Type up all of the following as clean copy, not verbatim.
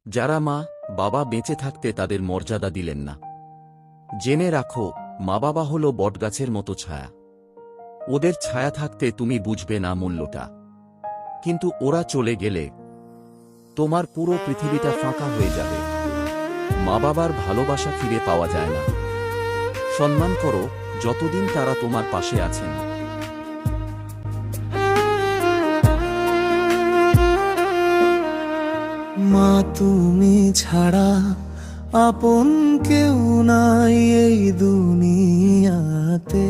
যারা মা বাবা বেঁচে থাকতে তাদের মর্যাদা দিলেন না। জেনে রাখো, মা বাবা হল বটগাছের মতো ছায়া। ওদের ছায়া থাকতে তুমি বুঝবে না মূল্যটা, কিন্তু ওরা চলে গেলে তোমার পুরো পৃথিবীটা ফাঁকা হয়ে যাবে। মা বাবার ভালোবাসা ফিরে পাওয়া যায় না। সম্মান করো যতদিন তারা তোমার পাশে আছেন। মা তুমি ছাড়া আপন কেউ নাই এই দুনিয়াতে।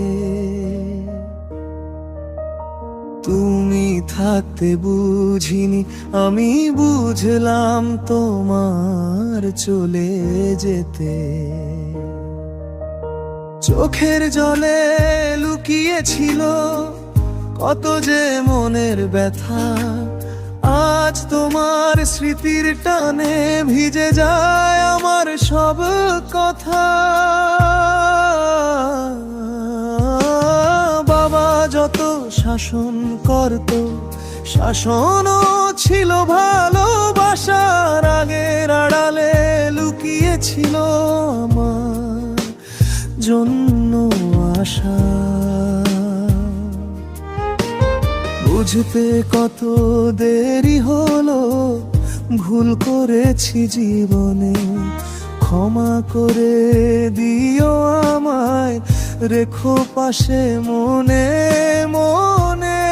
তুমি থাকতে বুঝিনি, আমি বুঝলাম তোমার চলে যেতে। চোখের জলে লুকিয়েছিল কত যে মনের ব্যথা, আজ তোমার স্মৃতির টানে ভিজে যায় আমার সব কথা। বাবা যত শাসন করত, শাসনও ছিল ভালোবাসার। আগের আড়ালে লুকিয়েছিল আমার জন্য আশা। বুঝতে কত দেরি হলো, ভুল করেছি জীবনে। ক্ষমা করে দিও আমায়, রেখো পাশে মনে মনে।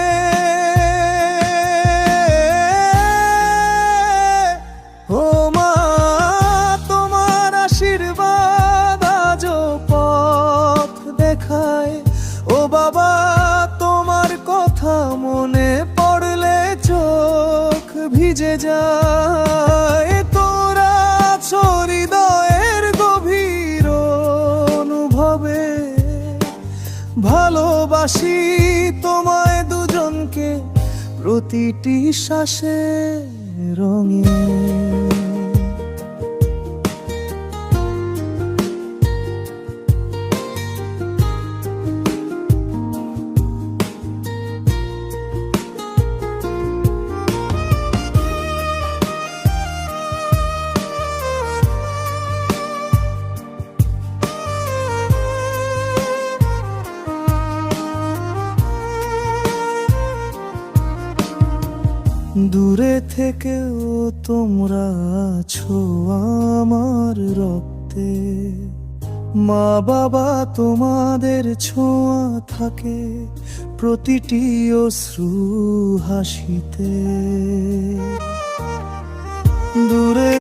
ও মা তোমার আশীর্বাদ আজও পথ দেখায়। ও বাবা তোমার কথা মনে পড়লে চোখ ভিজে যায়। তোরা হৃদয়ের গভীর অনুভবে, ভালোবাসি তোমায় দুজনকে প্রতিটি শ্বাসে রঙে। দূরে থেকেও তোমরা আছো আমার রক্তে। মা বাবা তোমাদের ছোঁয়া থাকে প্রতিটি অশ্রু হাসিতে। দূরে